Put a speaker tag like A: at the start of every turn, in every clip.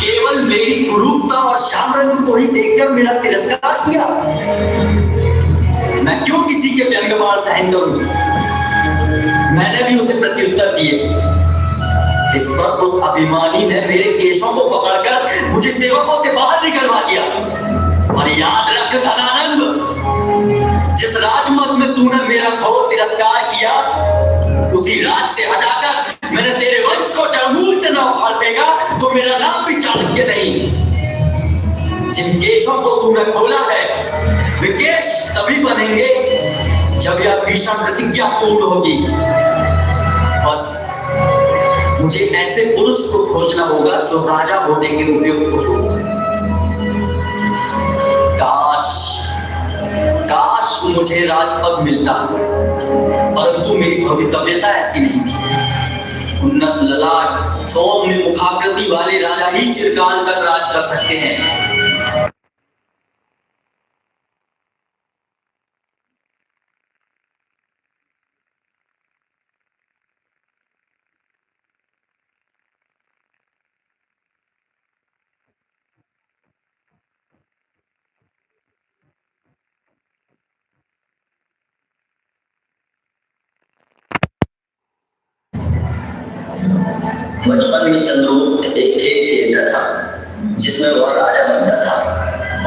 A: केवल मेरी कुरूपता और श्याम रंग को ही देखकर मेरा तिरस्कार किया। मैं क्यों किसी के व्यंग्यवाद सहन करूं? मैंने भी उसे प्रत्युत्तर दिए। इस पर उस अभिमानी ने मेरे केशों को पकड़कर मुझे सेवकों से बाहर निकलवा दिया। और याद रख धनानंद, जिस राजमत में तूने मेरा घोर तिरस्कार किया, उसी राज से हटाकर मैंने तेरे वंश को जड़मूल से न उखाड़ देगा तो मेरा नाम भी चाणक्य नहीं। जिन केशों को तूने खोला है, वे केश तभी बनेंगे जब यह भीषण प्रतिज्ञा पूर्ण होगी। बस मुझे ऐसे पुरुष को खोजना होगा जो राजा होने के उपयुक्त हो। काश मुझे राजपद मिलता, परंतु मेरी भवितव्यता ऐसी नहीं थी। उन्नत ललाट, सौम्य मुखाकृति वाले राजा ही चिरकाल तक राज कर सकते हैं। बचपन में चंद्रगुप्त एक खेल खेलता था जिसमें वह राजा बनता था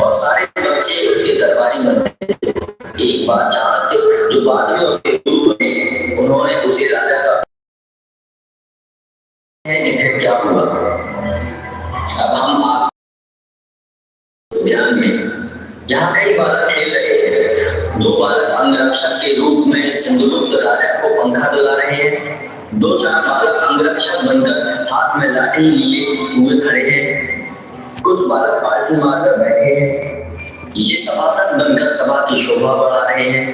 A: और सारे बच्चे उसके दरबारी बनते थे। एक बार चाणक्य, जो बाद में उसके गुरु बने, उन्होंने उसे राजा का फिर क्या हुआ। अब हम आप ध्यान में यहाँ कई बालक खेल रहे हैं। दो बालक अंगरक्षक के रूप में चंद्रगुप्त राजा को पंखा डुला रहे हैं। दो चार बालक अंगरक्षक बनकर हाथ में लाठी लिए हुए खड़े हैं। कुछ बालक पालथी मारकर बैठे हैं। ये सभासद बनकर सभा की शोभा बढ़ा रहे हैं।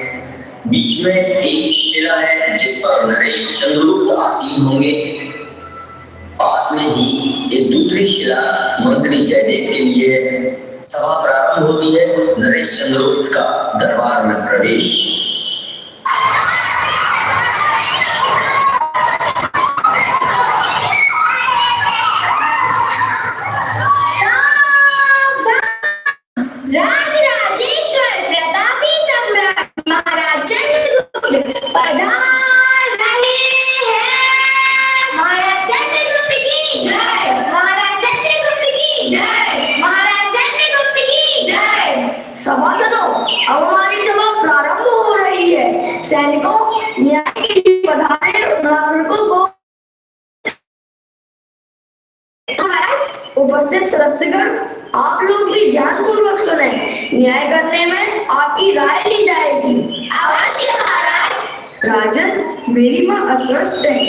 A: बीच में एक शिला है जिस पर नरेश चंद्रगुप्त आसीन होंगे। पास में ही एक दूसरी शिला मंत्री जयदेव के लिए है। सभा प्रारंभ होती है। नरेश चंद्रगुप्त का दरबार में प्रवेश।
B: सभासदों, अब हमारी सभा प्रारंभ हो रही है। सैनिकों, न्याय के लिए पधारे नागरिकों को। महाराज, उपस्थित सदस्यगण, आप लोग भी ध्यानपूर्वक सुने। न्याय करने में आपकी राय ली जाएगी। अवश्य महाराज।
C: राजन, मेरी माँ अस्वस्थ है,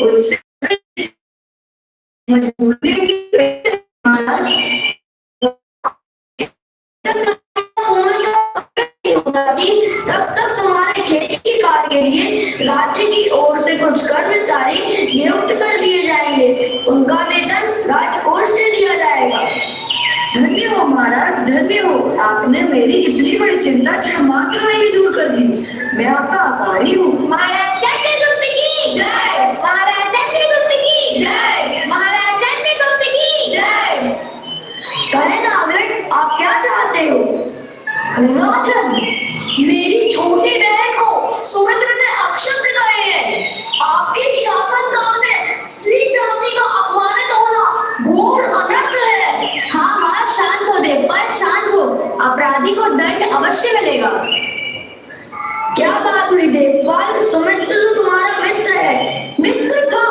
C: उनसे मजबूरी महाराज।
B: तब तक तुम्हारे खेती के कार्य के लिए राज्य की ओर से कुछ कर्मचारी नियुक्त कर दिए जाएंगे। उनका वेतन राजकोष से दिया जाएगा।
C: धन्य हो महाराज, धन्य हो। आपने मेरी इतनी बड़ी चिंता क्षमात में ही दूर कर दी। मैं आपका आभारी हूँ।
B: महाराज चंद्रगुप्त की जय। महाराज चंद्रगुप्त की जय। महाराज चंद्रगुप्त की जय। कहे नागरिक, आप क्या चाहते हो? राजन, मेरी छोटी बहन को सुमित्र ने अपशब्द कहे हैं। आपके शासनकाल में स्त्री जाति का अपमानित होना घोर अनर्थ है। हाँ, शांत हो देवपाल, शांत हो। अपराधी को दंड अवश्य मिलेगा। क्या बात हुई देवपाल? सुमित्र तो तुम्हारा मित्र है। मित्र था,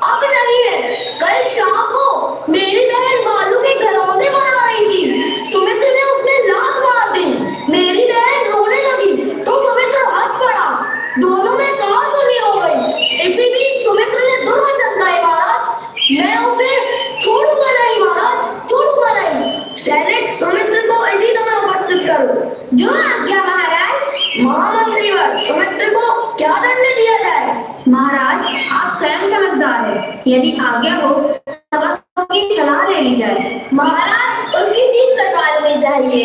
B: अब नहीं है। कल शाम को मेरी बहन बालू के घरौंदे बना रही थी। सुमित्र ने उसमें लात मार दी। मेरी बहन रोने लगी तो सुमित्र हंस पड़ा। दोनों में कहां सुनी हो गई। इसी बीच सुमित्र ने दुर्वचन कहे। महाराज, मैं उसे छोड़ूंगा नहीं। महाराज, छोड़ूंगा नहीं। सैनिक, सुमित्र को इसी समय उपस्थित करो। जो आज्ञा महाराज। महामंत्री वर, सुमित्र को क्या दंड दिया जाए? महाराज, आप स्वयं समझदार हैं। यदि आज्ञा हो सभासदों की सलाह ले ली जाए। महाराज, उसकी जीभ कटवा लेनी चाहिए।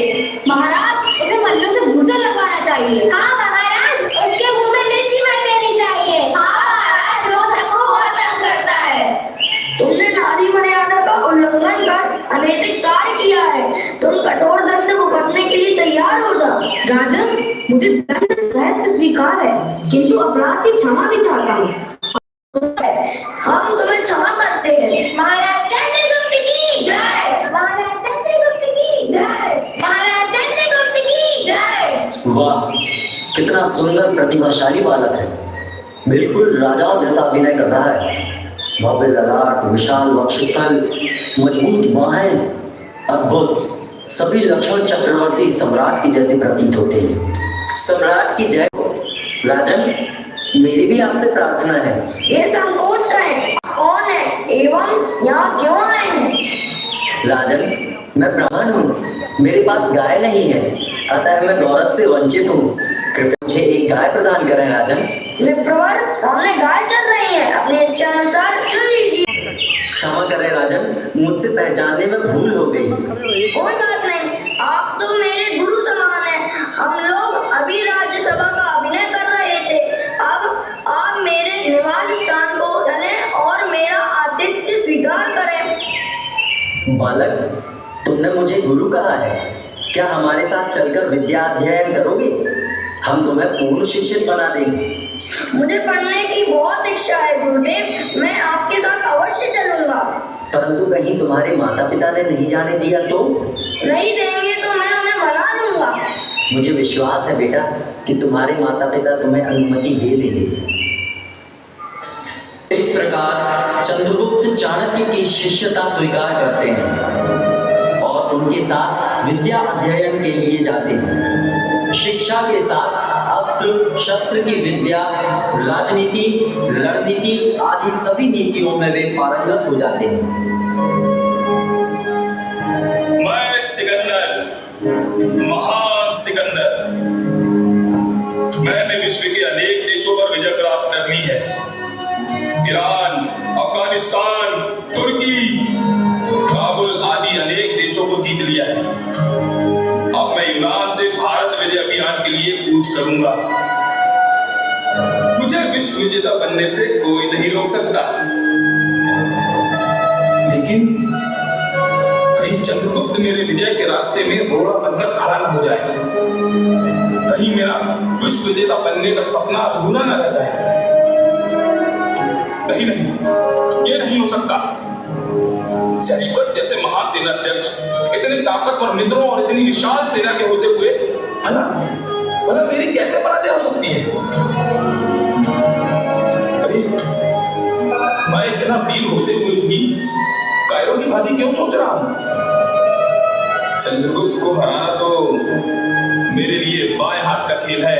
B: महाराज, उसे मल्लों से घूंसे लगवाना चाहिए। हाँ महाराज, उसके मुंह में मिर्ची भर देनी चाहिए। हाँ महाराज, वो सबको बहुत तंग करता है। तुमने नारी मर्यादा का उल्लंघन कर अनैतिक कार्य किया है। तुम कठोर दंड को भुगतने के लिए तैयार हो जाओ।
D: राजन, मुझे दंड सहज स्वीकार है, किंतु अपराध की क्षमा भी चाहता हूँ।
B: हम तुम्हें क्षमा करते हैं। महाराज चंद्रगुप्त की जय। महाराज चंद्रगुप्त की जय। महाराज चंद्रगुप्त की जय।
A: वाह, कितना सुंदर प्रतिभाशाली बालक है। बिल्कुल राजाओं जैसा अभिनय कर रहा है। भव्य ललाट, विशाल वक्षस्थल, मजबूत बाहें, अद्भुत। सभी लक्षण चक्रवर्ती सम्राट की जैसे प्रतीत होते हैं। सम्राट की जय हो। राजन, मेरी भी आपसे प्रार्थना है।
B: ये संकोच का है, कौन है एवं यहाँ क्यों आए हैं?
A: राजन, मैं ब्राह्मण हूँ, मेरे पास गाय नहीं है, अतः मैं गौरव से वंचित हूँ। कृपया मुझे एक गाय प्रदान करें राजन।
B: विप्रवर, सामने गाय चल रही है, अपनी इच्छा अनुसार चुन लीजिए।
A: क्षमा करें राजन, मुझसे पहचानने में भूल हो गई।
B: कोई बात नहीं, आप तो मेरे गुरु समान हैं। हम लोग अभी राज्यसभा का अभिनय कर रहे थे। अब आप मेरे निवास स्थान को चलें और मेरा आतिथ्य स्वीकार करें।
A: बालक, तुमने मुझे गुरु कहा है, क्या हमारे साथ चलकर विद्या अध्ययन करोगे? हम तुम्हें पूर्ण शिक्षित बना देंगे।
B: मुझे पढ़ने की बहुत इच्छा है गुरुदेव, मैं आपके साथ अवश्य चलूंगा।
A: परंतु कहीं तुम्हारे माता पिता ने नहीं जाने दिया तो?
B: नहीं देंगे तो मैं उन्हें मना लूंगा।
A: मुझे विश्वास है बेटा कि तुम्हारे माता पिता तुम्हें अनुमति दे देंगे। इस प्रकार चंद्रगुप्त चाणक्य की शिष्यता स्वीकार करते हैं और उनके साथ विद्या अध्ययन के लिए जाते हैं। शिक्षा के साथ अस्त्र शस्त्र की विद्या, राजनीति, रणनीति आदि सभी नीतियों में वे पारंगत हो जाते हैं।
E: मैं सिकंदर, महान सिकंदर, मैंने विश्व के अनेक देशों पर विजय प्राप्त करनी है। ईरान, अफगानिस्तान, तुर्की, काबुल आदि अनेक देशों को जीत लिया है। अब मैं यूनान से भारत विजय अभियान के लिए कूच करूंगा। मुझे विश्व विजेता बनने से कोई नहीं रोक सकता। लेकिन कहीं चंद्रगुप्त मेरे विजय के रास्ते में रोड़ा बनकर खड़ा न हो जाए, कहीं मेरा विश्व विजेता बनने का सपना अधूरा न रह जाए। नहीं नहीं, ये नहीं हो सकता। सेल्यूकस जैसे महान सेनाध्यक्ष, इतने ताकतवर मित्रों और इतनी विशाल सेना के होते हुए भला मेरी कैसे पराजय हो सकती है? अरे, मैं इतना वीर होते हुए भी कायरों की भांति क्यों सोच रहा हूं? चंद्रगुप्त को हराना तो मेरे लिए बाएं हाथ का खेल है।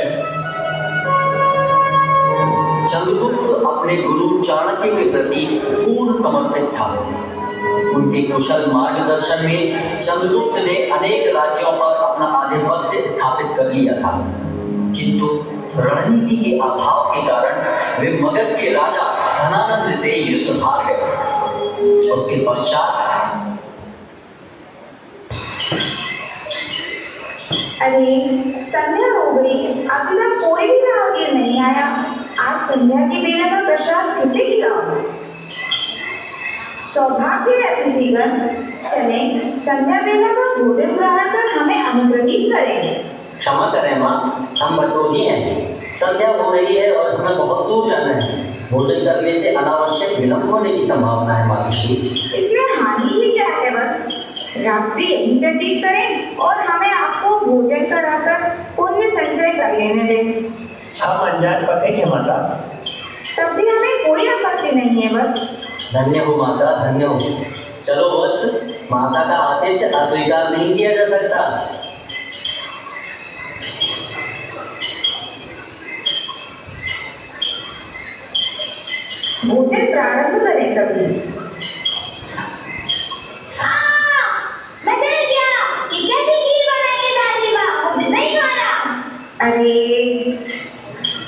A: चंद्रगुप्त अपने गुरु चाणक्य के प्रति पूर्ण समर्पित था। उनके कुशल मार्गदर्शन में चंद्रगुप्त ने अनेक राज्यों पर अपना आधिपत्य स्थापित कर लिया था, किंतु रणनीति के अभाव के कारण वे मगध के राजा धनानंद से युद्ध हार गए। उसके पश्चात
F: अरे संध्या हो गई, अभी तक कोई भी राहगीर नहीं आया। आज संध्या की बेला का प्रसाद किसे खिलाऊं? सौभाग्य है अतिथिगण, चले संध्या बेला का भोजन ग्रहण कर हमें अनुग्रहित करें।
A: क्षमा करें माँ, हम बटोही हैं। संध्या हो रही है और हमें बहुत दूर जाना है। भोजन करने से अनावश्यक विलंब होने की संभावना है मातुश्री।
F: इसमें हानि ही क्या है वत्स? रात्रि यहीं व्यतीत करें और हमें आपको भोजन कराकर पुण्य संचय कर लेने दें।
G: हम अनजान पते के माता।
F: तब भी हमें कोई आपत्ति नहीं है वत्स।
A: धन्य हो माता, धन्य हो। चलो वत्स, माता का आतिथ्य अस्वीकार नहीं किया जा सकता।
F: भोजन प्रारंभ करें सभी।
B: मैं चल गया। ये कैसी खीर बनाई है दादी माँ? मुझे नहीं खाना।
F: अरे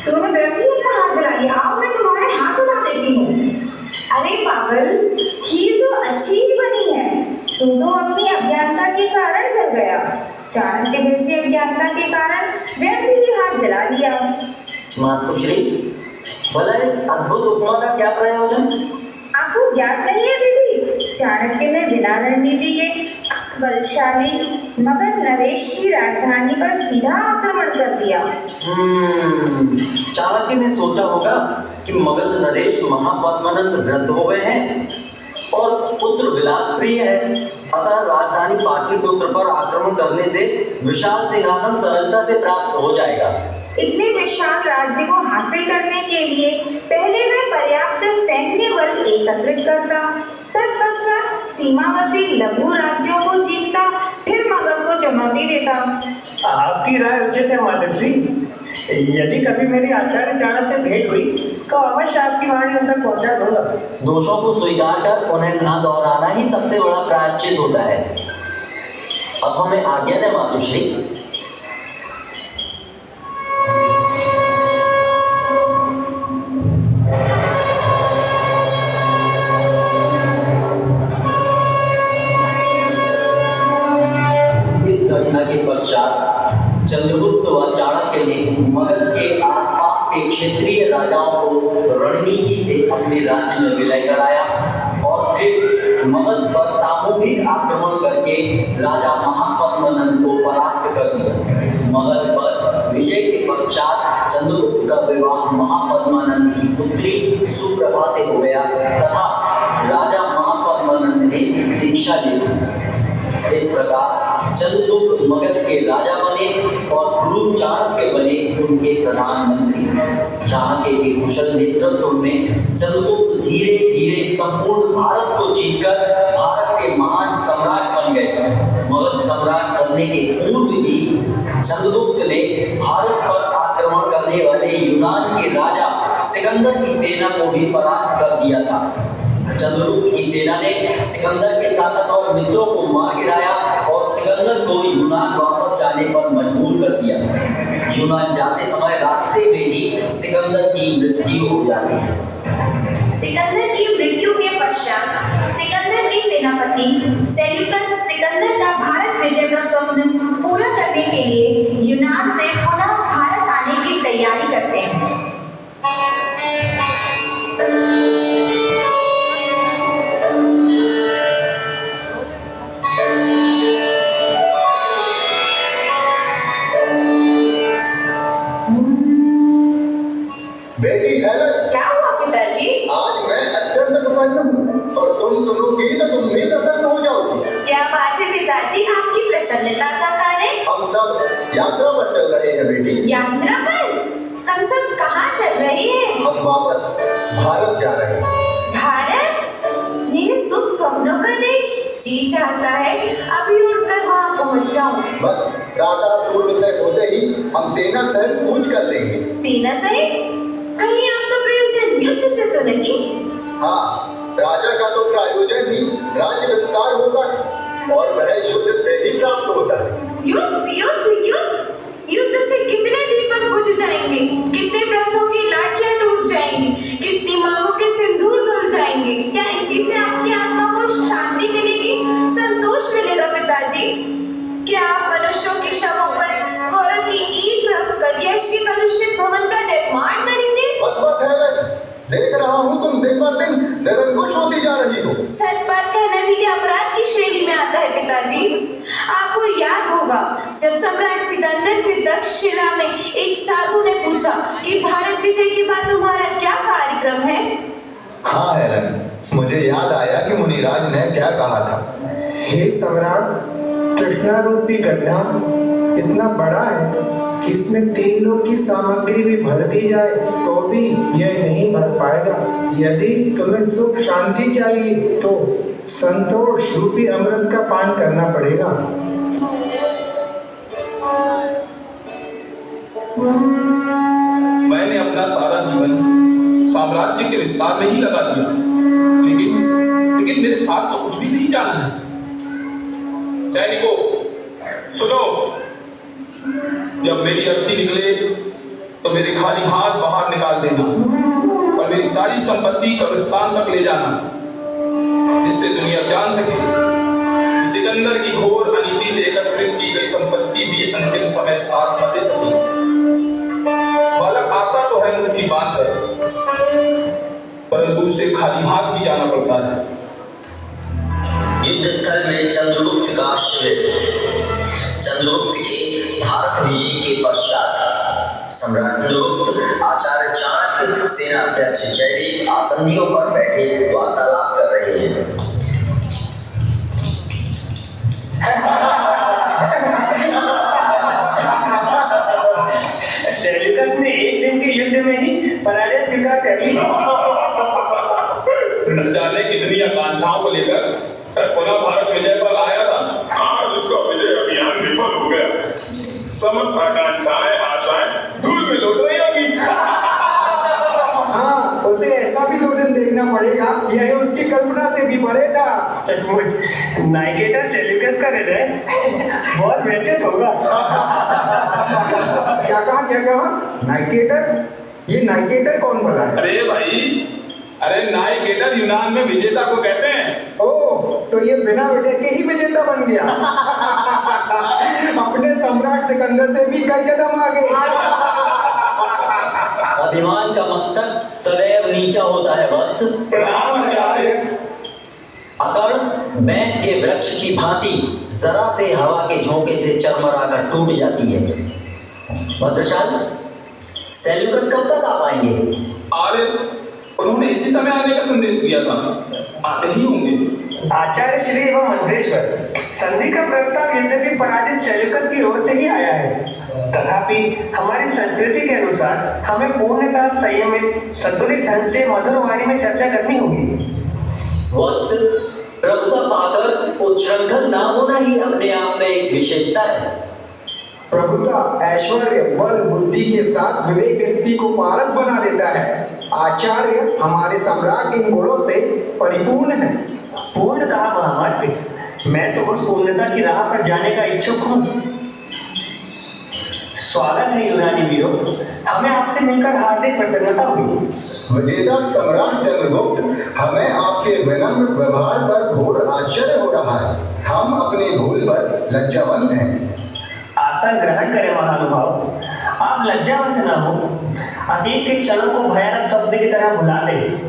F: तुमने व्यक्ति अपना हाथ जला लिया, आओ मैं तुम्हारे हाथ उठा देती हूँ। अरे पागल, खीर तो अच्छी ही बनी है। तू तो अपनी अज्ञानता के कारण जल गया। चाणक्य जैसी अज्ञानता के कारण व्यक्ति ही हाथ जला लिया।
A: मातुश्री, भला इस अद्भुत उपमा का क्या प्रयोजन?
F: आपको ज्ञात नहीं है दीदी? चाणक्य ने बिना रणनीति के बलशाली मगध नरेश की राजधानी पर सीधा आक्रमण कर दिया।
A: चाणक्य ने सोचा होगा कि मगध नरेश महापद्मानंद वृद्ध हो गए हैं और पुत्र विलास प्रिय है, अतः राजधानी पाटलिपुत्र पर आक्रमण करने से विशाल सिंहासन सरलता से प्राप्त हो जाएगा।
F: इतने विशाल राज्य को हासिल करने के लिए पहले वह पर्याप्त सैन्य बल एकत्रित करता, तत्पश्चात सीमावर्ती लघु राज्यों को जीतता, फिर मगध को चुनौती देता।
G: आपकी राय उचित है मातृश्री। यदि कभी मेरी आचार्य चाणक्य से भेंट हुई तो अवश्य आपकी वाणी उन तक पहुंचा दूंगा।
A: दोषों को स्वीकार कर उन्हें न दोहराना ही सबसे बड़ा प्रायश्चित होता है। अब हमें आज्ञा दें मातुश्री। इस घटना के पश्चात चंद्रगुप्त व चाणक्य ने मगध के आसपास के क्षेत्रीय राजाओं को रणनीति से अपने राज्य में विलय कराया और फिर मगध पर सामूहिक आक्रमण करके राजा महापद्मानंद को परास्त कर दिया। मगध पर विजय के पश्चात चंद्रगुप्त का विवाह महापद्मानंद की पुत्री सुप्रभा से हो गया तथा राजा महापद्मानंद ने दीक्षा ली। इस प्रकार चंद्रगुप्त मगध के राजा बने और गुरु चाणक्य बने उनके प्रधानमंत्री। चाणक्य के कुशल नेतृत्व में चंद्रगुप्त धीरे धीरे संपूर्ण भारत को जीतकर भारत के महान सम्राट बन गए। मगध सम्राट बनने के पूर्व ही चंद्रगुप्त ने भारत पर आक्रमण करने वाले यूनान के राजा सिकंदर की सेना को भी परास्त कर दिया था। चंद्रगुप्त की सेना ने सिकंदर के ताकतवर मित्रों को मार गिराया और सिकंदर को यूनान वापस जाने पर मजबूर कर दिया। यूनान जाते समय रास्ते में ही सिकंदर की मृत्यु हो जाती है।
B: सिकंदर की मृत्यु के पश्चात सिकंदर के सेनापति सेल्यूकस सिकंदर का भारत विजय का स्वप्न पूरा करने के लिए यूनान से पुनः भारत आने की तैयारी करते हैं।
H: बेटी हेलन,
B: क्या हुआ पिताजी?
H: आज मैं अत्यंत प्रसन्न हूँ और तुम सुनोगी तो तुम भी प्रसन्न हो जाओगी।
B: क्या बात है पिताजी, आपकी प्रसन्नता का कारण?
H: हम सब यात्रा पर चल रहे हैं बेटी।
B: यात्रा पर? हम सब कहाँ चल रहे हैं?
H: हम वापस भारत जा रहे हैं।
B: भारत? मेरे सुख स्वप्नों का देश। जी चाहता है अभी उड़कर वहाँ पहुँच जाऊँ।
H: बस प्रातः सूर्योदय होते ही हम सेना सहित कूच कर देंगे।
B: सेना सहित? कहीं आपका प्रयोजन युद्ध से तो नहीं?
H: हाँ, राजा का तो प्रयोजन ही राज्य विस्तार होता है और वह युद्ध से ही प्राप्त होता है।
B: युद्ध युद्ध युद्ध युद्ध से कितने दीपक बुझ जाएंगे, कितने व्रतों की लाठियां टूट जाएंगी, कितनी मांगों के सिंदूर धुल जाएंगे। क्या इसी से आपकी आत्मा को शांति मिलेगी, संतोष मिलेगा पिताजी? क्या आप मनुष्यों के शवों पर गौरव की ईंट रखकर यश के कलुषित भवन का निर्माण करेंगे?
H: बस बस हेलन, देख रहा हूँ तुम दिन पर दिन निरंकुश होती जा रही हो।
B: सच बात कहना भी क्या अपराध की श्रेणी में आता है पिताजी? आपको याद होगा जब सम्राट सिकंदर से तक्षशिला में एक साधु ने पूछा कि भारत विजय के बाद तुम्हारा क्या कार्यक्रम है?
H: हाँ हेलन, मुझे याद आया कि मुनिराज ने क्या कहा था।
I: हे सम्राट, तृष्णा रूपी गड्ढा इतना बड़ा है कि इसमें 3 लोग की सामग्री भी भर दी जाए तो भी यह नहीं भर पाएगा। यदि तुम्हें सुख शांति चाहिए तो संतोष रूपी अमृत का पान करना पड़ेगा।
E: मैंने अपना सारा जीवन साम्राज्य के विस्तार में ही लगा दिया, लेकिन मेरे साथ तो कुछ भी नहीं जाना है। सैनिकों सुनो, जब मेरी अर्थी निकले तो मेरे खाली हाथ बाहर निकाल देना और मेरी सारी संपत्ति कब्रिस्तान तक ले जाना, जिससे दुनिया जान सके सिकंदर की घोर अनीति से एकत्रित की गई संपत्ति भी अंतिम समय साथ न दे सकी। बालक आता तो है मुट्ठी बांधकर, परंतु उसे खाली हाथ ही जाना पड़ता है।
A: चंद्रगुप्त का शिविर। चंद्रगुप्त के भारत विजय के पश्चात सम्राट चंद्रगुप्त आचार्य चाणक्य सेना अध्यक्ष जयदेव आसंदियों पर बैठे वार्तालाप कर रहे हैं।
G: सेल्यूकस ने एक दिन के युद्ध में ही पराजय स्वीकार कर ली।
E: न जाने कितनी आकांक्षाओं को लेकर पुनः भारत विजय पर आया था। आज उसका विजय अभियान विफल हो गया। समस्त आकांक्षाएं आशाएं धूल में लौट रही होगी।
I: हाँ, उसे ऐसा भी दो दिन देखना पड़ेगा, यह उसकी कल्पना से भी परे था।
G: सचमुच नाइकेटर सेल्यूकस का हृदय बहुत व्यथित होगा।
I: क्या कहा? नाइकेटर? ये नाइकेटर कौन बोला है?
E: अरे भाई, अरे नाइकेटर यूनान में विजेता को कहते हैं।
I: ओह, तो ये बिना विजय के ही विजेता बन गया। अपने सम्राट सिकंदर से भी कई कदम आगे।
A: अभिमान का मस्तक सदैव नीचा होता है वत्स।
E: प्रणाम आचार्य।
A: अकड़ बैत के वृक्ष की भांति जरा से हवा के झोंके से चरमराकर टूट जाती है। भद्रशाल, सेल्यूकस कब तक आ पाएंगे?
E: अरे, उन्होंने इसी समय आने का संदेश दिया था। आते ही होंगे।
G: आचार्य श्री एवं मंत्रेश्वर, संधि का प्रस्ताव यद्यपि पराजित सेल्यूकस की ओर से ही आया है, तथापि हमारी संस्कृति के अनुसार हमें पूर्णतः संयमित संतुलित ढंग से मधुर वाणी में चर्चा करनी होगी।
A: वत्स, प्रभुता पाकर उच्छृंखल ना होना ही अपने आप में एक विशेषता है।
I: प्रभुता, ऐश्वर्य, बल, बुद्धि के साथ विवेक व्यक्ति को पारस बना देता है। आचार्य, हमारे सम्राट इन गुणों से परिपूर्ण है।
G: पूर्ण कहा महामात्य, मैं तो उस पूर्णता की राह पर जाने का इच्छुक हूँ। स्वागत है यूनानी वीरों, हमें आपसे मिलकर हार्दिक प्रसन्नता हुई।
H: विजेता सम्राट चंद्रगुप्त, हमें आपके विनम्र व्यवहार पर घोर आश्चर्य हो रहा है। हम अपनी भूल पर लज्जावंत हैं।
G: आसन ग्रहण करें महानुभाव, आप लज्जावंत न हो। अतीत के क्षणों को भयानक स्वप्न की तरह भुला दें।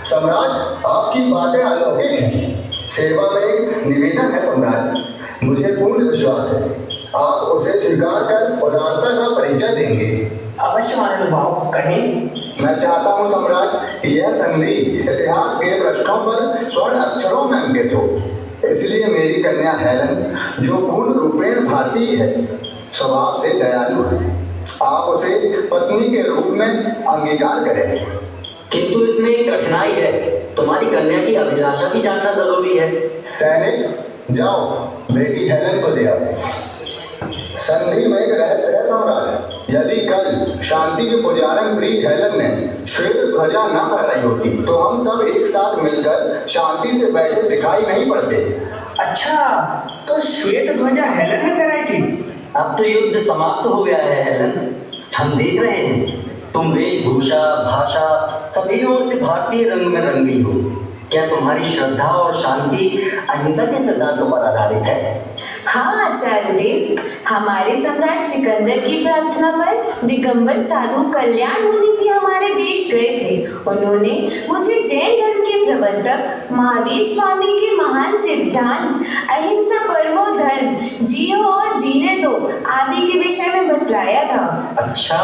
H: सम्राट, आपकी बातें अलौकिक हैं। सेवा में एक निवेदन है सम्राट, मुझे पूर्ण विश्वास है आप उसे स्वीकार कर उदारता का परिचय देंगे।
G: अवश्य महानुभाव, कहें।
H: मैं चाहता हूँ सम्राट कि यह संधि इतिहास के पृष्ठों पर स्वर्ण अक्षरों में अंकित हो। इसलिए मेरी कन्या हेलन, जो पूर्ण रूपेण भारतीय है, स्वभाव से दयालु है, आप उसे पत्नी के रूप में अंगीकार करें।
A: किंतु इसमें एक कठिनाई है। तुम्हारी कन्या की अभिलाषा भी जानना जरूरी है।
H: सैनिक, जाओ बेटी हेलन को ले आओ। संधि में एक रहस्य है सम्राट। यदि कल शांति के पुजारन प्रिय हेलन ने श्वेत ध्वजा न फहराई होती तो हम सब एक साथ मिलकर शांति से बैठे दिखाई नहीं पड़ते।
G: अच्छा, तो श्वेत ध्वजा हेलन ने फहराई थी?
A: अब तो युद्ध समाप्त हो गया है हेलन, हम देख रहे हैं। तुम वेशभूषा, भाषा सभी ओर से भारतीय रंग में रंगी हो। क्या तुम्हारी श्रद्धा और शांति अहिंसा के सिद्धांतों पर आधारित है?
D: हाँ आचार्य देव, हमारे सम्राट सिकंदर की प्रार्थना पर दिगंबर साधु कल्याण मुनि जी हमारे देश गए थे। उन्होंने मुझे जैन धर्म के प्रवर्तक महावीर स्वामी के महान सिद्धांत अहिंसा परमो धर्म, जियो और जीने दो आदि के विषय में बतलाया था।
A: अच्छा,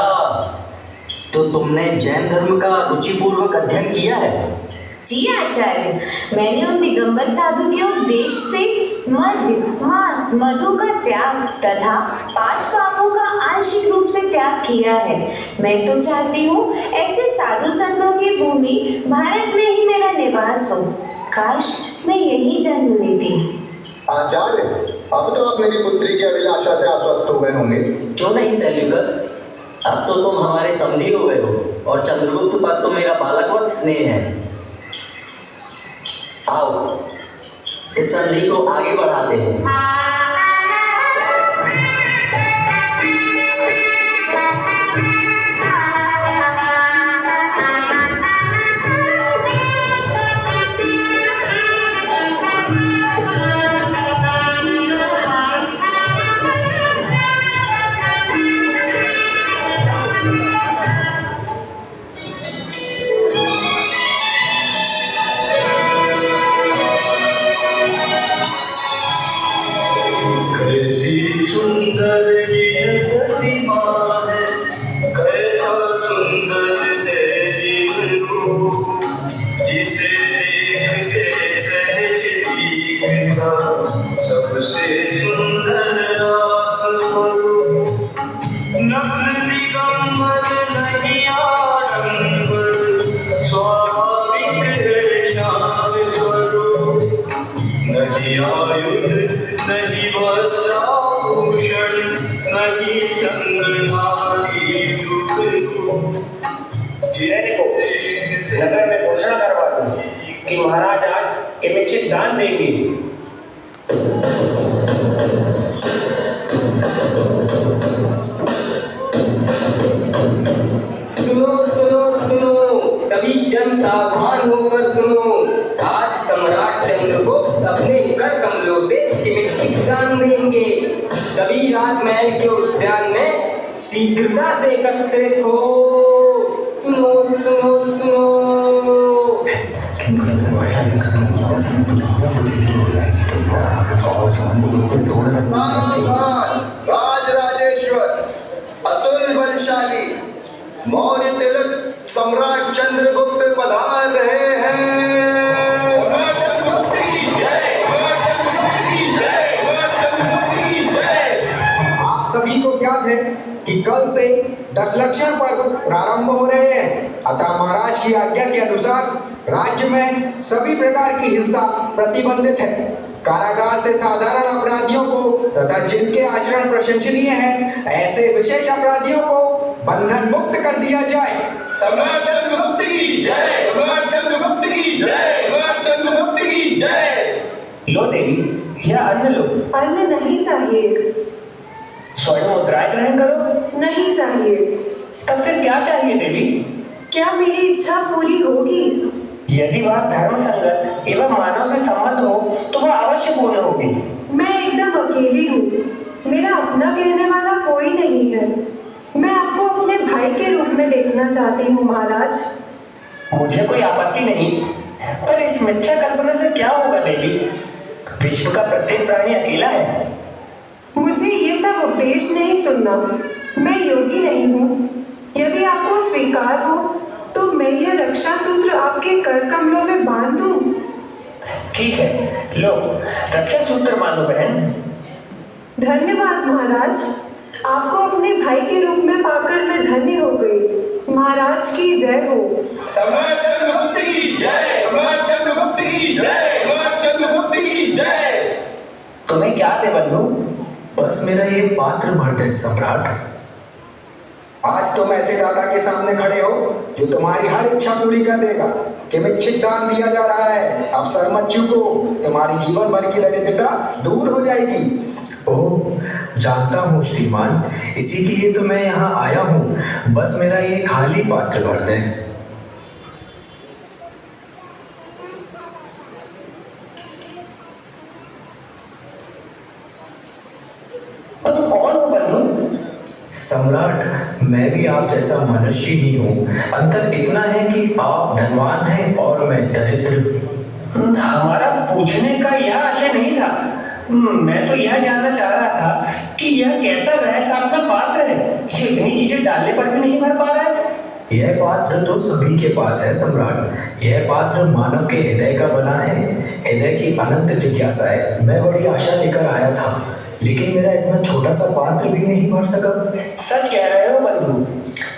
A: तो तुमने जैन धर्म का रुचिपूर्वक अध्ययन किया है?
D: जी आचार्य, मैंने उन दिगंबर साधु के उपदेश से मद्य, मांस, मधु का त्याग तथा 5 पापों का आंशिक रूप से त्याग किया है। मैं तो चाहती हूँ ऐसे साधु संतों की भूमि भारत में ही मेरा निवास हो। काश मैं यही जन्म लेती।
H: आचार्य, अब तो आप मेरी पुत्री की अभिलाषा से आश्वस्त हो गए होंगे।
A: क्यों नहीं सेल्यूकस, अब तो तुम हमारे समधी हो गए हो और चंद्रगुप्त पर तो मेरा बालकवत स्नेह है। आओ, इस संधि को आगे बढ़ाते हैं।
J: कैसी सुंदर ये प्रतिमा है, कैसा सुंदर तेरी रूप, जिसे देख के सहज दिखता सबसे सुंदर नाथ स्वरूप। नग्न दिगंबर नहीं आडंबर, स्वाभाविक है शांत स्वरूप। नहीं आयुध नहीं वस्त्राभूषण, नहीं चंद्रमा की दुख रूप।
G: सैनिकों, नगर में घोषणा करवा दूं कि महाराज आज किमिच्छित दान देंगे।
K: सुनो सुनो सुनो, सभी जन सावधान होकर सुनो। आज सम्राट चंद्रगुप्त अपने कर कमलों से किमिच्छित दान देंगे। सभी राजमहल के उद्यान में शीघ्रता से एकत्रित हो। सुनो सुनो सुनो।
H: राज राजेश्वर, अतुल बलशाली, मौर्य तिलक सम्राट चंद्रगुप्त पधार रहे हैं।
I: आप सभी को ज्ञात है कि कल से दशलक्षण पर्व प्रारंभ हो रहे हैं। अतः महाराज की आज्ञा के अनुसार राज्य में सभी प्रकार की हिंसा प्रतिबंधित है। कारागार से साधारण अपराधियों को तथा जिनके आचरण प्रशंसनीय है ऐसे विशेष अपराधियों को बंधन मुक्त कर दिया जाए।
E: सम्राट चंद्रगुप्त की जय, सम्राट चंद्रगुप्त की जय, सम्राट चंद्रगुप्त की जय।
G: लो देवी, यह अन्न लो।
F: अन्न नहीं चाहिए।
G: स्वर्ण मुद्राएं ग्रहण करो।
F: नहीं चाहिए।
G: तब फिर क्या चाहिए देवी?
F: क्या मेरी इच्छा पूरी होगी?
G: यदि वह धर्म संगत एवं मानव से संबंध हो तो वह अवश्य पूर्ण होगी।
F: मैं एकदम अकेली हूँ, मेरा अपना कहने वाला कोई नहीं है। मैं आपको अपने भाई के रूप में देखना चाहती हूँ महाराज।
G: मुझे कोई आपत्ति नहीं, पर इस मिथ्या कल्पना से क्या होगा देवी? विश्व का प्रत्येक प्राणी अकेला है।
F: मुझे ये सब उपदेश नहीं सुनना। मैं योगी नहीं हूँ। यदि आपको स्वीकार हो तो मैं यह रक्षा सूत्र आपके कर कमलों में बांध दूं।
G: ठीक है, लो रक्षा सूत्र बांधो बहन।
F: धन्यवाद महाराज, आपको अपने भाई के रूप में पाकर मैं धन्य हो गई। महाराज की जय हो।
E: सम्राट चंद्रगुप्त की जय, सम्राट चंद्रगुप्त की जय, सम्राट चंद्रगुप्त की जय।
G: तुम्हें क्या दे बंधु?
L: बस मेरा ये पात्र भर दे सम्राट।
I: आज तुम ऐसे दाता के सामने खड़े हो जो तुम्हारी हर इच्छा पूरी कर देगा। किमिच्छित दान दिया जा रहा है। अब सर मत चूको, तुम्हारी जीवन भर की दरिद्रता दूर हो जाएगी।
L: ओह, जानता हूँ श्रीमान, इसी के लिए तो मैं यहाँ आया हूँ। बस मेरा ये खाली पात्र भर दें।
G: तुम कौन हो बंधु?
L: सम्राट, मैं भी आप जैसा मनुष्य ही हूँ। अंतर इतना है कि आप धनवान हैं और मैं दरिद्र।
G: हमारा पूछने का यह आशय नहीं था। मैं तो यह जानना चाह रहा था कि यह कैसा रहस्य आपका पात्र है जो इतनी चीजें डालने पर भी नहीं भर पा रहा है।
L: यह पात्र तो सभी के पास है सम्राट। यह पात्र मानव के हृदय का बना है। हृदय की अनंत जिज्ञासा है। मैं बड़ी आशा लेकर आया था, लेकिन मेरा इतना छोटा सा पात्र भी नहीं भर सका।
G: सच कह रहे हो बंधु।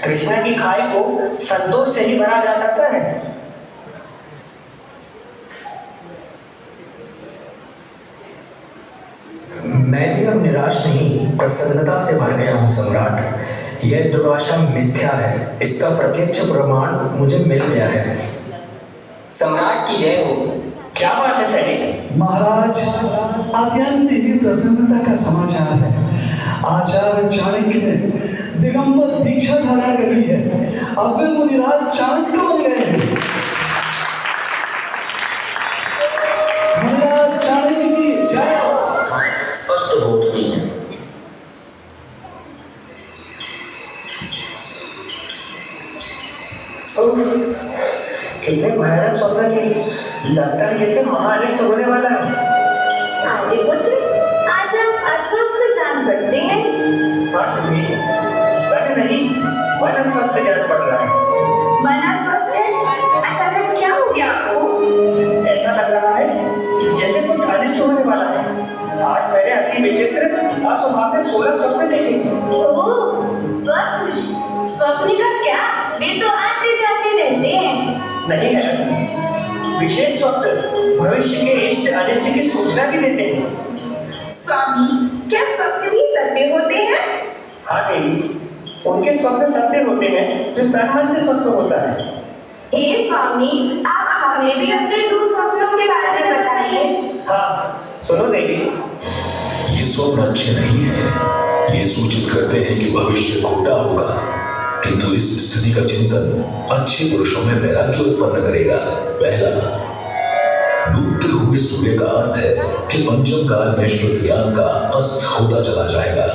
G: कृष्णा की खाई को संतोष से ही भरा जा सकता है।
L: मैं भी अब निराश नहीं, प्रसन्नता से भर गया हूँ सम्राट। यह दुराशा मिथ्या है, इसका प्रत्यक्ष प्रमाण मुझे मिल गया है।
K: सम्राट की जय हो।
G: क्या बात है सैनिक?
M: महाराज, अत्यंत ही प्रसन्नता का समाचार है। आचार्य चाणक्य ने दिगंबर दीक्षा धारण कर ली है। अब वे मुनिराज चाणक्य बन गए हैं। मुनिराज चाणक्य की जय हो।
A: स्पष्ट होती है।
G: कितने भयानक स्वप्न थे। लगता है जैसे महाअनिष्ट होने वाला है।
D: आर्यपुत्र, आज आप अस्वस्थ
G: ही विचित्र असुहाते 16 स्वप्न देखे।
D: ओह, स्वप्न का क्या? वे तो आते जाते रहते हैं।
G: नहीं है, विशेष स्वप्न भविष्य के इष्ट अनिष्ट की सूचना भी देते हैं।
C: स्वामी, क्या स्वप्न भी सत्य होते हैं?
G: हाँ देवी, उनके स्वप्न सत्य होते हैं जो तन मन से स्वप्न होता है।
D: हे स्वामी, आप हमें भी अपने 2 स्वप्नों के बारे में बताइए।
G: हाँ, सुनो देवी।
L: ये स्वप्न अच्छे नहीं है। ये सूचित करते हैं कि भविष्य खोटा होगा, किंतु इस स्थिति का चिंतन अच्छे पुरुषों में वैराग्य उत्पन्न करेगा। पहला, डूबते हुए सूर्य का अर्थ है कि पंचम काल में शुद्ध ज्ञान का अस्त होता चला जाएगा।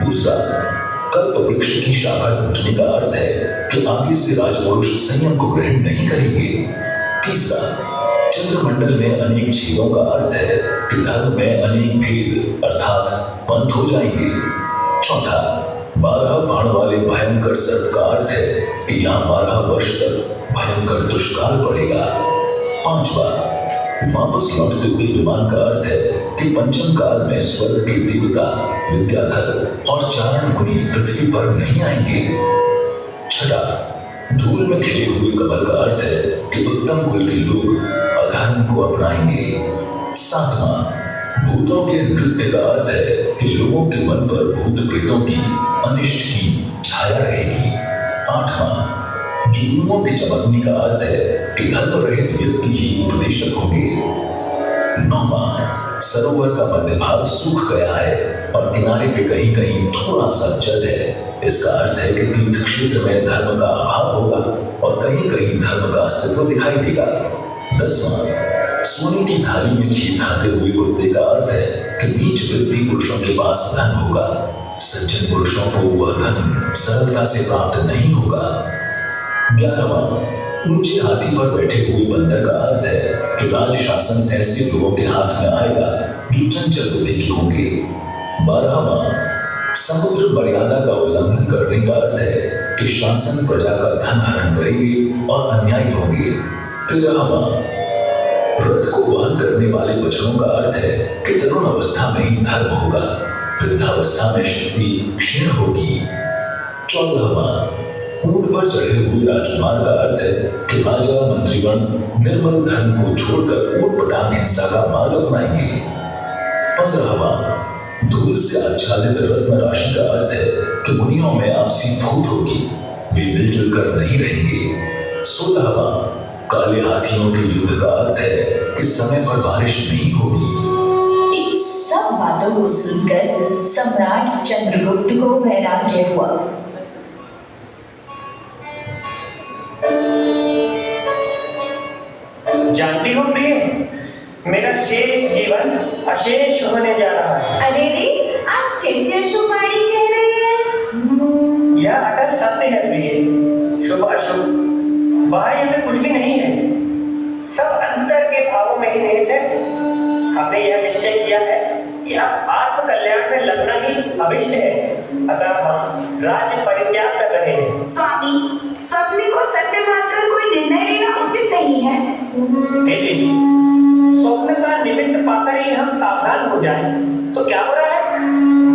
L: दूसरा, कल्प वृक्ष की शाखा टूटने का अर्थ है कि आगे से राजपुरुष संयम को ग्रहण नहीं करेंगे। तीसरा, चंद्रमंडल में अनेक छेदों का अर्थ है कि धर्म में अनेक भेद अर्थात पंथ हो जाएंगे। चौथा, 12 बाण वाले भयंकर सर्प का अर्थ है कि यहाँ 12 वर्ष तक भयंकर दुष्काल पड़ेगा। पांचवा, वापस लौटते हुए विमान का अर्थ है कि पंचम काल में स्वर्ग के देवता विद्याधर और चारण मुनि पृथ्वी पर नहीं आएंगे। छठा, धूल में खिले हुए कमल का अर्थ है कि उत्तम कुल के लोग अधर्म को अपनाएंगे। सातवां, भूतों के नृत्य का अर्थ है कि लोगों के मन पर भूत प्रेतों की अनिष्ट की छाया रहेगी। आठवां, जुगनुओं के चमकने का अर्थ है कि धर्म रहित व्यक्ति ही उपदेशक होंगे। नौवां, सरोवर का मध्य भाग सूख गया है और किनारे पे कहीं कहीं थोड़ा सा जल है। इसका अर्थ है कि तीर्थ क्षेत्र में धर्म का अभाव होगा और कहीं कहीं धर्म का अस्तित्व दिखाई देगा। 10वां, सोने की थाली में खीर खाते हुए कुत्ते का अर्थ है कि नीच वृत्ति पुरुषों के पास धन होगा। सज्जन पुरुषों को वह धन सरलता से प्राप्त नहीं होगा। 11वां, ऊंचे हाथी पर बैठे हुए बंदर का अर्थ है कि राज शासन ऐसे लोगों के हाथ में आएगा जो चंचल बुद्धि के होंगे। 12वां, समुद्र मर्यादा का उल्लंघन करने का अर्थ है कि शासन प्रजा का धन हरण करेंगे और अन्यायी होंगे। 13वां, रथ को वहन करने वाले वचनों का अर्थ है कि तरुण अवस्था में ही धर्म होगा, वृद्धावस्था में शक्ति क्षीण होगी। 14वां, ऊंट पर चढ़े हुए राजकुमार का अर्थ है कि राजा मंत्रीगण निर्मल धर्म को छोड़कर ऊटपटांग हिंसा का मार्ग अपनाएंगे। 15वां, धूल से आच्छादित रत्न राशि का अर्थ है कि मुनियों में आपसी फूट होगी, वे मिलजुल कर नहीं रहेंगे। 16वां, काले हाथियों के युद्ध का अर्थ है कि समय पर बारिश नहीं होगी।
D: इन सब बातों को सुनकर सम्राट चंद्रगुप्त को वैराग्य हुआ।
G: जानती हो प्रिय, मेरा शेष जीवन अशेष होने जा रहा है।
D: अरे रे, आज कैसी अशुभवाणी कह रहे हैं?
G: यह अटल सत्य है प्रिय। शुभ अशुभ बाह्य में कुछ भी नहीं है, सब अंतर के भावों में ही निहित है। हमने यह निश्चय किया है कि अब आत्म कल्याण में लगना ही अभिष्ट है, अतः हम राज्य परित्याग कर रहे हैं।
C: स्वामी, स्वप्न को सत्य मानकर कोई निर्णय लेना उचित नहीं है।
G: देवी, स्वप्न का निमित्त पाकर ही हम सावधान हो जाएं, तो क्या बुरा है?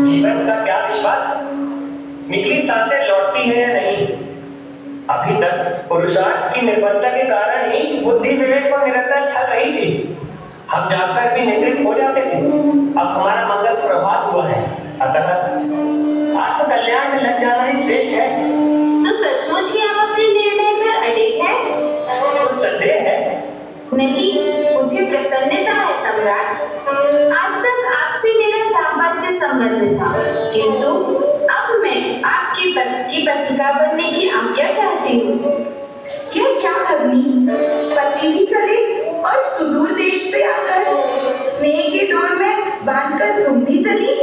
G: जीवन का क्या विश्वास, निकली सांसें लौटती है या नहीं? अभी तक पुरुषार्थ की निर्बलता के कारण ही बुद्धि विवेक को निरंतर छल रही थी। हम जागकर भी निद्रित हो जाते थे। अब हमारा मंगल प्रभात हुआ है, अतः आत्म कल्याण में लग जाना ही श्रेष्ठ है।
D: तो सचमुच ही आप अपने निर्णय पर अड़िग हैं?
G: कुछ संदेह है?
D: नहीं, मुझे प्रसन्नता है सम्राट। आज तक आपसे मेरा दाम्पत्य संबंध था, किंतु अब मैं आपकी पत्रिका बनने की आज्ञा चाहती हूँ।
C: यह क्या भगनी, पति भी चले और सुदूर देश से आकर स्नेह की डोर में बांधकर तुम भी चली?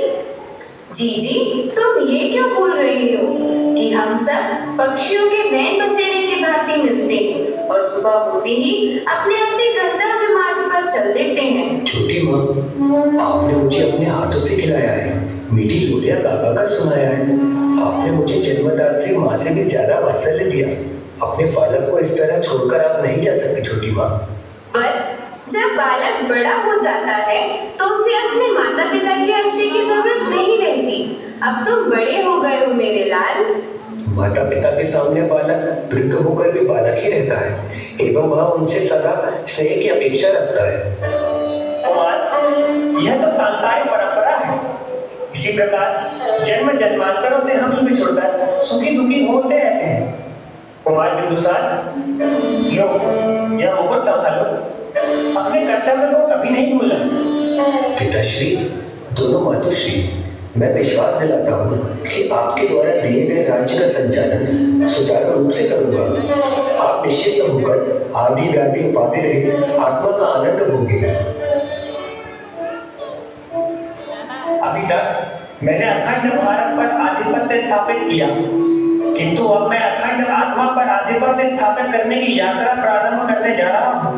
D: जी, तुम ये क्यों बोल रही हो कि हम सब पक्षियों के नैन बसेरे के भांति मिलते हैं और सुबह होते ही अपने अपने गंतव्य मार्ग पर चल देते हैं।
K: छोटी माँ, आपने मुझे अपने हाथों से खिलाया है, मीठी लोरियां गागा कर सुनाया है। आपने मुझे जन्मदात्री माँ से भी ज्यादा वात्सल्य दिया। अपने बालक को इस तरह छोड़कर आप नहीं जा सकती छोटी माँ।
D: बस जब बालक बड़ा हो जाता है तो उसे अपने माता पिता के आश्रय की जरूरत नहीं रहती। अब तुम बड़े हो गए हो मेरे लाल।
L: माता पिता के सामने बालक वृद्ध होकर भी बालक ही रहता है एवं वह उनसे सदा स्नेह की अपेक्षा रखता है।
G: कुमार, यह तो सांसारिक परंपरा है। इसी प्रकार जन्म जन्मांतरों से हम बिछुड़कर सुखी दुखी होते रहते हैं। कुमार बिंदुसार, लो यह मुकुट संभालो, अपने कर्तव्य को कभी नहीं भूलना।
L: पिताश्री, दोनों मातुश्री, मैं विश्वास दिलाता हूँ कि आपके द्वारा दिए गए राज्य का संचालन सुचारू रूप से करूँगा। आप निश्चित होकर आदि व्याधि उपाधि रहित आत्मा का आनंद भोगेंगे।
G: अभी तक मैंने अखंड भारत पर आधिपत्य स्थापित किया, किंतु अब मैं अखंड आत्मा पर आधिपत्य स्थापित करने की यात्रा प्रारंभ करने जा रहा हूँ।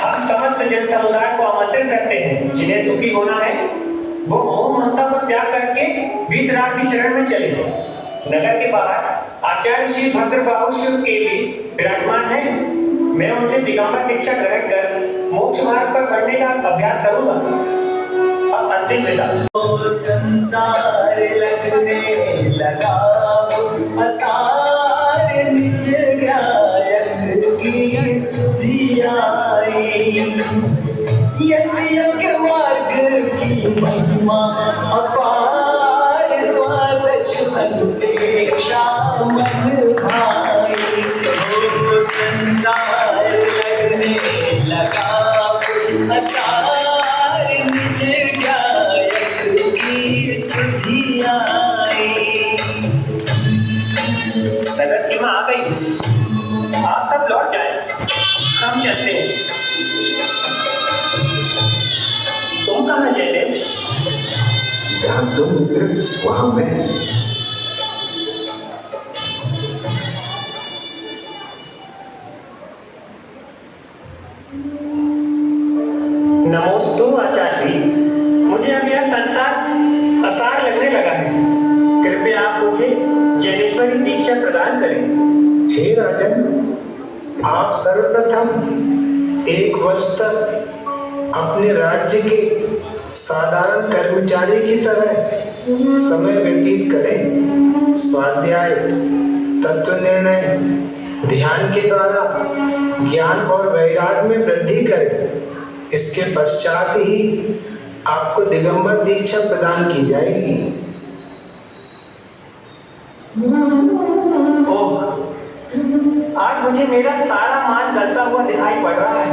G: हम समस्त जन समुदाय को आमंत्रित करते हैं, जिन्हें सुखी होना है वो मोह ममता को त्याग करके वीतराग की शरण में चले। नगर के बाहर आचार्य श्री भद्रबाहु शिव के लिए विराजमान है। मैं उनसे दिगंबर दीक्षा ग्रहण कर मोक्ष मार्ग पर बढ़ने का अभ्यास करूंगा। अब अंतिम विदा।
J: संसार लगने लगा असार निज गायक की सुधि आई। यज्ञ मार्ग की महिमा अपार, द्वादश अनुपेक्षा मन भाई। ओ संसार लगने लगा असार निज गायक की सुधि आई।
G: नगर सीमा आ गई, आप सब लौट जाएं, हम चलते हैं। तुम कहाँ जयदेव?
H: जहाँ तुम मित्र वहाँ मैं।
G: नमोस्तु आचार्य, मुझे अब यह संसार असार लगने लगा है। कृपया आप मुझे जैनेश्वरी दीक्षा प्रदान करें।
I: हे राजन, आप सर्वप्रथम 1 वर्ष तक अपने राज्य के साधारण कर्मचारी की तरह समय व्यतीत करें। स्वाध्याय, तत्व निर्णय, ध्यान के द्वारा ज्ञान और वैराग्य में वृद्धि करें। इसके पश्चात ही आपको दिगंबर दीक्षा प्रदान की जाएगी।
G: ओह, आज मुझे मेरा सारा मान गलता हुआ दिखाई पड़ रहा है।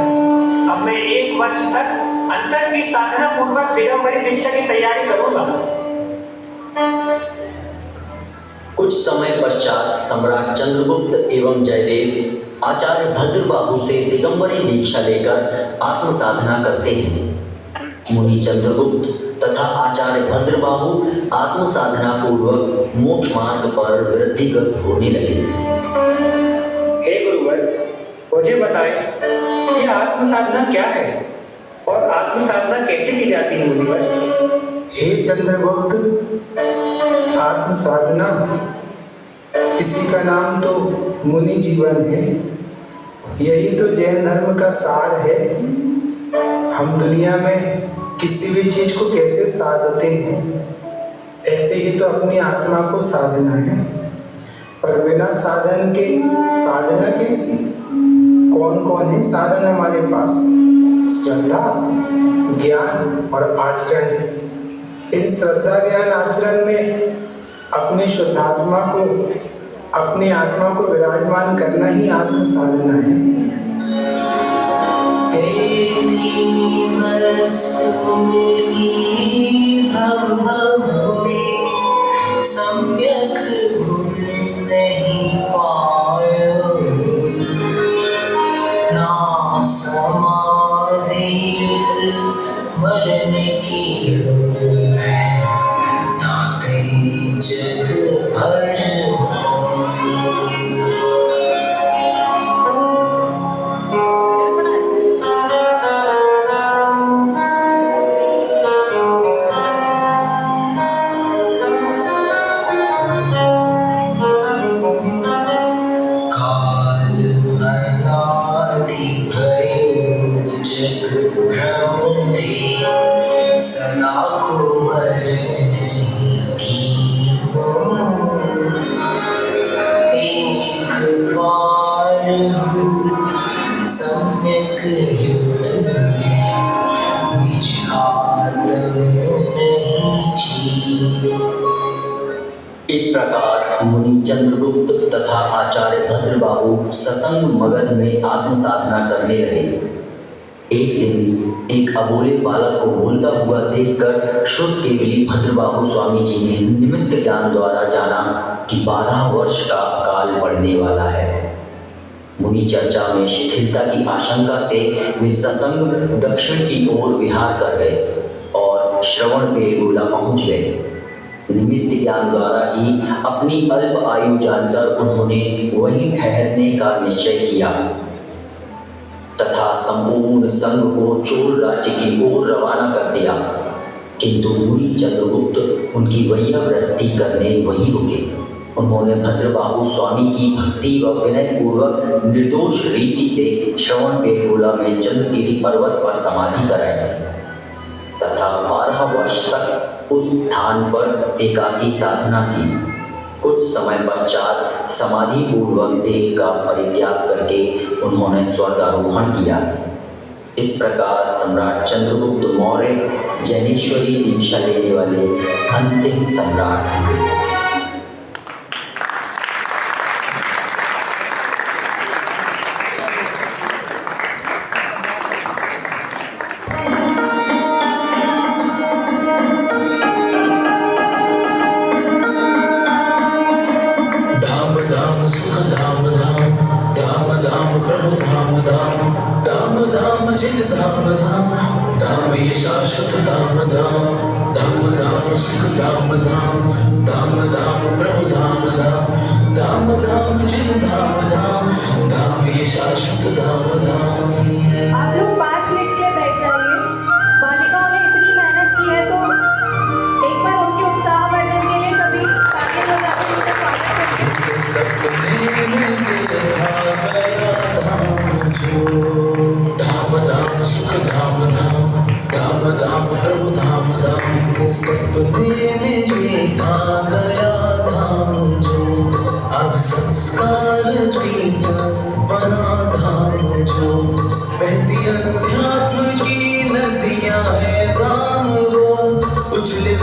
G: अब मैं 1 वर्ष तक अंतर की साधना पूर्वक दिगंबरी दीक्षा की तैयारी करूंगा।
A: कुछ समय पश्चात सम्राट चंद्रगुप्त एवं जयदेव आचार्य भद्रबाहु से दिगंबरी दीक्षा लेकर आत्म साधना करते हैं। मुनि चंद्रगुप्त तथा आचार्य भद्रबाहु आत्म साधना पूर्वक मोक्ष मार्ग पर वृद्धिगत होने लगे।
G: हे गुरुवर, मुझे बताएं कि आत्म साधना क्या है और आत्म साधना कैसे की जाती है मुनिवर?
I: हे चंद्रगुप्त, आत्म साधना, इसी का नाम तो मुनि जीवन है। यही तो जैन धर्म का सार है। हम दुनिया में किसी भी चीज को कैसे साधते हैं, ऐसे ही तो अपनी आत्मा को साधना है। पर बिना साधन के साधना कैसी? कौन कौन है साधन हमारे पास? श्रद्धा, ज्ञान और आचरण। इन श्रद्धा ज्ञान आचरण में अपने शुद्धात्मा को, अपनी आत्मा को विराजमान करना ही आत्म साधना है।
J: सम्यक गुण नहीं पायो, ना समाधि मरण की नाते जग भर।
A: भद्रबाहु सत्संग मगध में आत्म साधना करने लगे। एक दिन एक अबोले बालक को बोलता हुआ देखकर शुद्ध केवली भद्रबाहु स्वामी जी ने निमित्त ज्ञान द्वारा जाना कि 12 वर्ष का काल पड़ने वाला है। मुनि चर्चा में शिथिलता की आशंका से वे सत्संग दक्षिण की ओर विहार कर गए और श्रवण बेलगोला पहुंच गए। निमित्त ज्ञान द्वारा ही अपनी अल्प आयु जानकर उन्होंने वहीं ठहरने का निश्चय किया तथा संपूर्ण संघ को चोल राज्य की ओर रवाना कर दिया। किंतु मुनि चंद्रगुप्त उनकी वैयावृत्ति करने वहीं रुके। उन्होंने भद्रबाहु स्वामी की भक्ति व विनय पूर्वक निर्दोष रीति से श्रवण बेलगोला में चंद्रगिरी पर्वत पर समाधि कराई तथा 12 वर्ष तक उस स्थान पर एकाकी साधना की। कुछ समय पश्चात समाधि पूर्वक देह का परित्याग करके उन्होंने स्वर्गारोहण किया। इस प्रकार सम्राट चंद्रगुप्त मौर्य जैनेश्वरी दीक्षा लेने वाले अंतिम सम्राट हुए।
L: धाम ये शाश्वत धाम धाम धाम धाम सुख धाम धाम धाम धाम प्रभु धाम धाम धाम धाम जिन धाम धाम धाम ये शाश्वत धाम धाम।
F: आप लोग 5 मिनट के लिए बैठ जाइए। बालिकाओं ने इतनी मेहनत की है तो एक बार उनके उत्साहवर्धन के लिए सभी तालियां बजाकर उनका स्वागत करें।
L: सपने में देखा गया धाम जो धाम धाम सुख धाम धाम धाम धाम प्रभु धाम धाम के सपने में देखा गया धाम जो आज संस्कार तीर्थ बना धाम जो बहती अध्यात्म की नदियाँ है धाम वो उछले